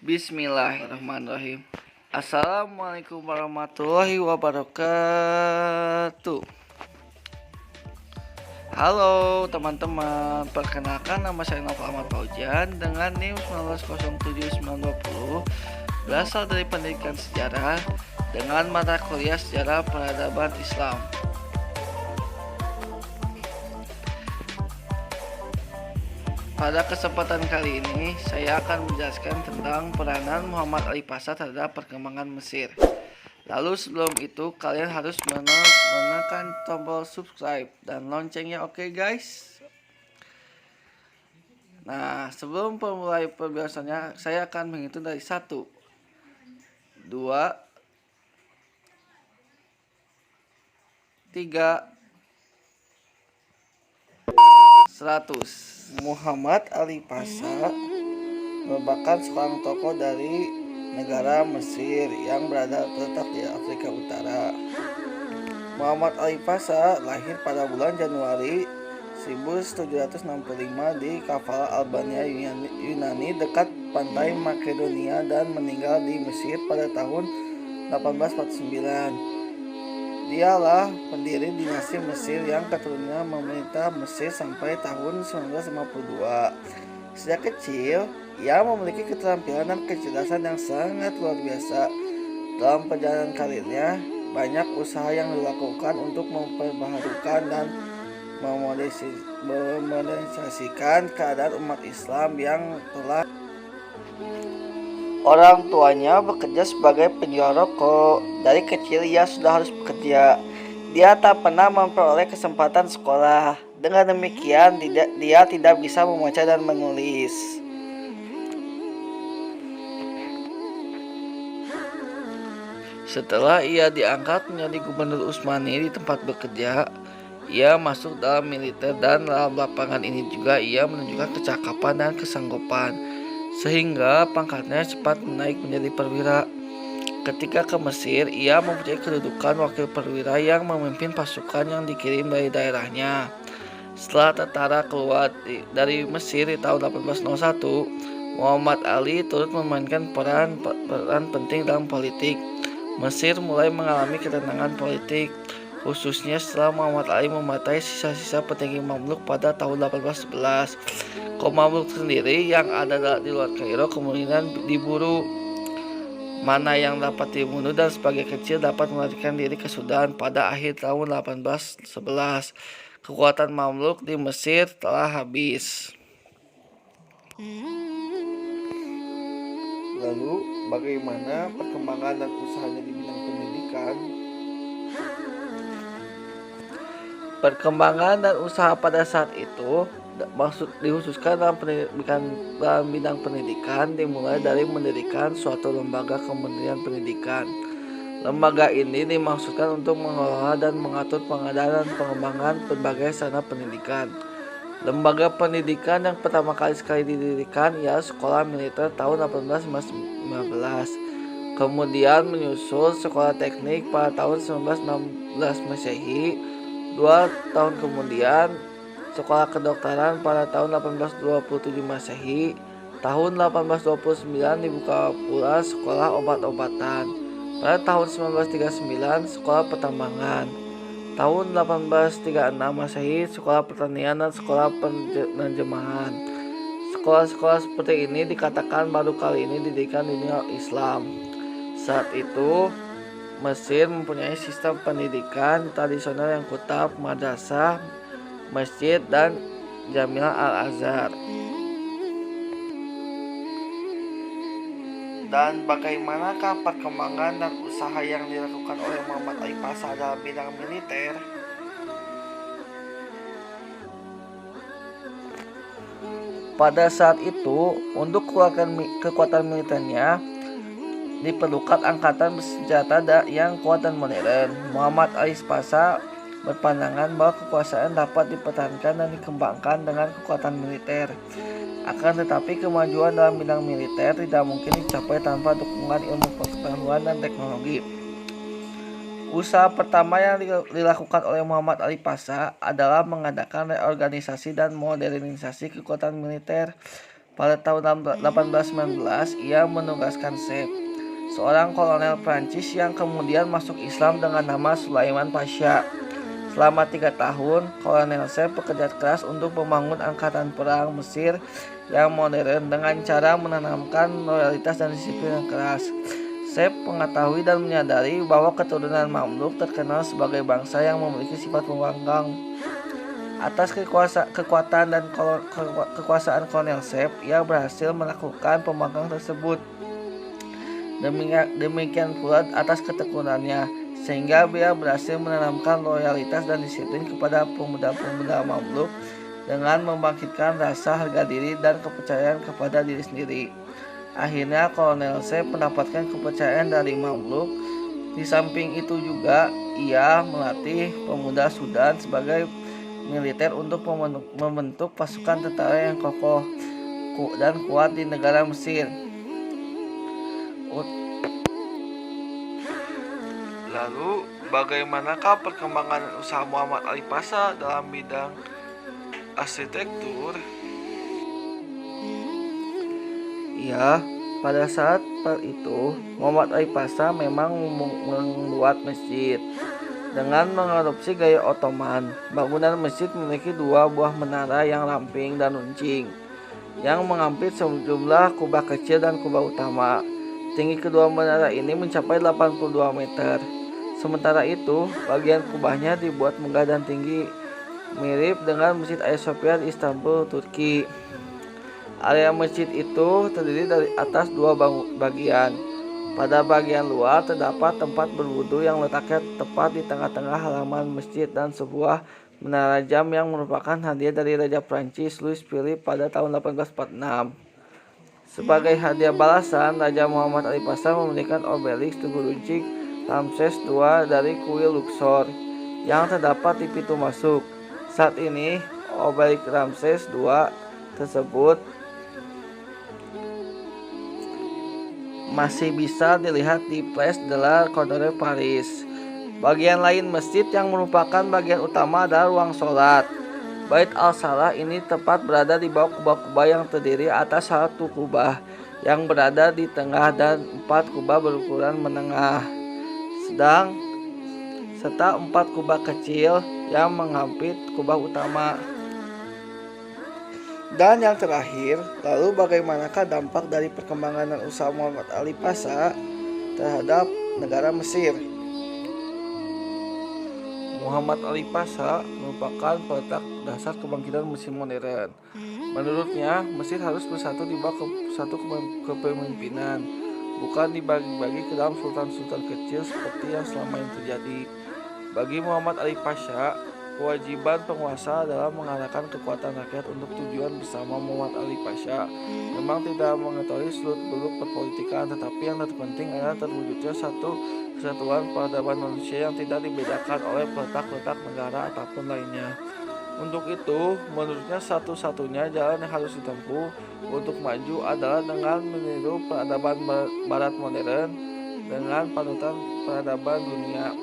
Bismillahirrahmanirrahim. Assalamualaikum warahmatullahi wabarakatuh. Halo teman-teman, perkenalkan nama saya Nova Ahmad Paujan dengan NIM 1907920, berasal dari pendidikan sejarah dengan mata kuliah sejarah peradaban Islam. Pada kesempatan kali ini, saya akan menjelaskan tentang peranan Muhammad Ali Pasha terhadap perkembangan Mesir. Lalu sebelum itu, kalian harus menekan tombol subscribe dan loncengnya, oke guys? Nah, sebelum memulai pembahasannya, saya akan menghitung dari 1, 2, 3, 100. Muhammad Ali Pasha merupakan seorang tokoh dari negara Mesir yang terletak di Afrika Utara. Muhammad Ali Pasha lahir pada bulan Januari 1765 di Kavala, Albania, Yunani, dekat pantai Makedonia, dan meninggal di Mesir pada tahun 1849. Dialah pendiri dinasti Mesir yang keturunannya memerintah Mesir sampai tahun 1952. Sejak kecil, ia memiliki keterampilan dan kecerdasan yang sangat luar biasa. Dalam perjalanan karirnya, banyak usaha yang dilakukan untuk memperbaharukan dan memodernisasikan keadaan umat Islam yang telah. Orang tuanya bekerja sebagai penjual rokok. Dari kecil ia sudah harus bekerja. Dia tak pernah memperoleh kesempatan sekolah. Dengan demikian, dia tidak bisa membaca dan menulis. Setelah ia diangkat menjadi gubernur Utsmani di tempat bekerja, ia masuk dalam militer, dan dalam lapangan ini juga ia menunjukkan kecakapan dan kesanggupan, sehingga pangkatnya cepat naik menjadi perwira. Ketika ke Mesir, ia mempunyai kedudukan wakil perwira yang memimpin pasukan yang dikirim dari daerahnya. Setelah tentara keluar dari Mesir di tahun 1801, Muhammad Ali turut memainkan peran penting dalam politik. Mesir mulai mengalami ketenangan politik, khususnya setelah Muhammad Ali mematai sisa-sisa petinggi Mamluk pada tahun 1811. Kaum Mamluk sendiri yang ada di luar Kairo kemudian diburu. Mana yang dapat dibunuh dan sebagai kecil dapat melarikan diri ke Sudan. Pada akhir tahun 1811, kekuatan Mamluk di Mesir telah habis. Lalu, bagaimana perkembangan dan usahanya di bidang pendidikan? Perkembangan dan usaha pada saat itu dikhususkan dalam bidang pendidikan dimulai dari mendirikan suatu lembaga Kementerian Pendidikan. Lembaga ini dimaksudkan untuk mengelola dan mengatur pengadaan dan pengembangan berbagai sarana pendidikan. Lembaga pendidikan yang pertama sekali didirikan ialah Sekolah Militer tahun 1815. Kemudian menyusul Sekolah Teknik pada tahun 1916 Masehi. 2 tahun kemudian Sekolah Kedokteran pada tahun 1827 Masehi. Tahun 1829 dibuka pula Sekolah Obat-obatan. Pada tahun 1939 Sekolah Pertambangan. Tahun 1836 Masehi Sekolah Pertanian dan Sekolah Penerjemahan. Sekolah-sekolah seperti ini dikatakan baru kali ini didirikan di dunia Islam. Saat itu Mesir mempunyai sistem pendidikan tradisional yang kutab, madrasah, masjid, dan Jamiah Al-Azhar. Dan bagaimanakah perkembangan dan usaha yang dilakukan oleh Muhammad Ali Pasha dalam bidang militer? Pada saat itu, untuk kekuatan militernya diperlukan angkatan bersenjata yang kuat dan modern. Muhammad Ali Pasha berpandangan bahwa kekuasaan dapat dipertahankan dan dikembangkan dengan kekuatan militer. Akan tetapi kemajuan dalam bidang militer tidak mungkin dicapai tanpa dukungan ilmu pengetahuan dan teknologi. Usaha pertama yang dilakukan oleh Muhammad Ali Pasha adalah mengadakan reorganisasi dan modernisasi kekuatan militer. Pada tahun 1819, ia menugaskan Sep, seorang kolonel Prancis yang kemudian masuk Islam dengan nama Sulaiman Pasha. Selama 3 tahun, Kolonel Sep bekerja keras untuk membangun angkatan perang Mesir yang modern dengan cara menanamkan loyalitas dan disiplin yang keras. Sep mengetahui dan menyadari bahwa keturunan Mamluk terkenal sebagai bangsa yang memiliki sifat pembangkang. Atas kekuatan dan kekuasaan Kolonel Sep, ia berhasil melakukan pembangkang tersebut. Demikian pula atas ketekunannya, sehingga ia berhasil menanamkan loyalitas dan disiplin kepada pemuda-pemuda Mamluk dengan membangkitkan rasa harga diri dan kepercayaan kepada diri sendiri. Akhirnya Kolonel Sep mendapatkan kepercayaan dari Mamluk. Di samping itu juga ia melatih pemuda Sudan sebagai militer untuk membentuk pasukan tentara yang kokoh dan kuat di negara Mesir. Lalu, bagaimanakah perkembangan usaha Muhammad Ali Pasha dalam bidang arsitektur? Ya, pada saat itu Muhammad Ali Pasha memang membuat masjid dengan mengadopsi gaya Ottoman. Bangunan masjid memiliki 2 buah menara yang ramping dan runcing yang mengampit sejumlah kubah kecil dan kubah utama. Tinggi kedua menara ini mencapai 82 meter. Sementara itu, bagian kubahnya dibuat megah dan tinggi, mirip dengan Masjid Hagia Sophia di Istanbul, Turki. Area masjid itu terdiri dari atas 2 bagian. Pada bagian luar terdapat tempat berwudu yang letaknya tepat di tengah-tengah halaman masjid dan sebuah menara jam yang merupakan hadiah dari Raja Prancis Louis Philippe pada tahun 1846. Sebagai hadiah balasan, Raja Muhammad Ali Pasha memberikan obelisk tugu runcing Ramses II dari kuil Luxor yang terdapat di pintu masuk. Saat ini, obelisk Ramses II tersebut masih bisa dilihat di Place de la Concorde, Paris. Bagian lain masjid yang merupakan bagian utama adalah ruang sholat. Bait al-Salah ini tepat berada di bawah kubah-kubah yang terdiri atas 1 kubah yang berada di tengah dan 4 kubah berukuran menengah, serta 4 kubah kecil yang mengampit kubah utama. Dan yang terakhir, lalu bagaimanakah dampak dari perkembangan dan usaha Muhammad Ali Pasha terhadap negara Mesir? Muhammad Ali Pasha merupakan peletak dasar kebangkitan Mesir modern. Menurutnya, Mesir harus bersatu di bawah satu kepemimpinan, bukan dibagi-bagi ke dalam sultan-sultan kecil seperti yang selama ini terjadi. Bagi Muhammad Ali Pasha, kewajiban penguasa adalah mengarahkan kekuatan rakyat untuk tujuan bersama. Muhammad Ali Pasha memang tidak mengetahui seluk-beluk perpolitikan, tetapi yang terpenting adalah terwujudnya satu kesatuan peradaban manusia yang tidak dibedakan oleh letak-letak negara ataupun lainnya. Untuk itu, menurutnya satu-satunya jalan yang harus ditempuh untuk maju adalah dengan meniru peradaban barat modern dengan panutan peradaban dunia.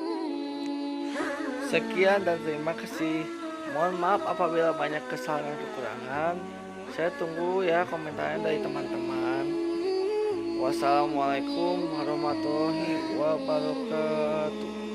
Sekian dan terima kasih. Mohon maaf apabila banyak kesalahan dan kekurangan. Saya tunggu ya komentarnya dari teman-teman. Wassalamualaikum warahmatullahi wabarakatuh.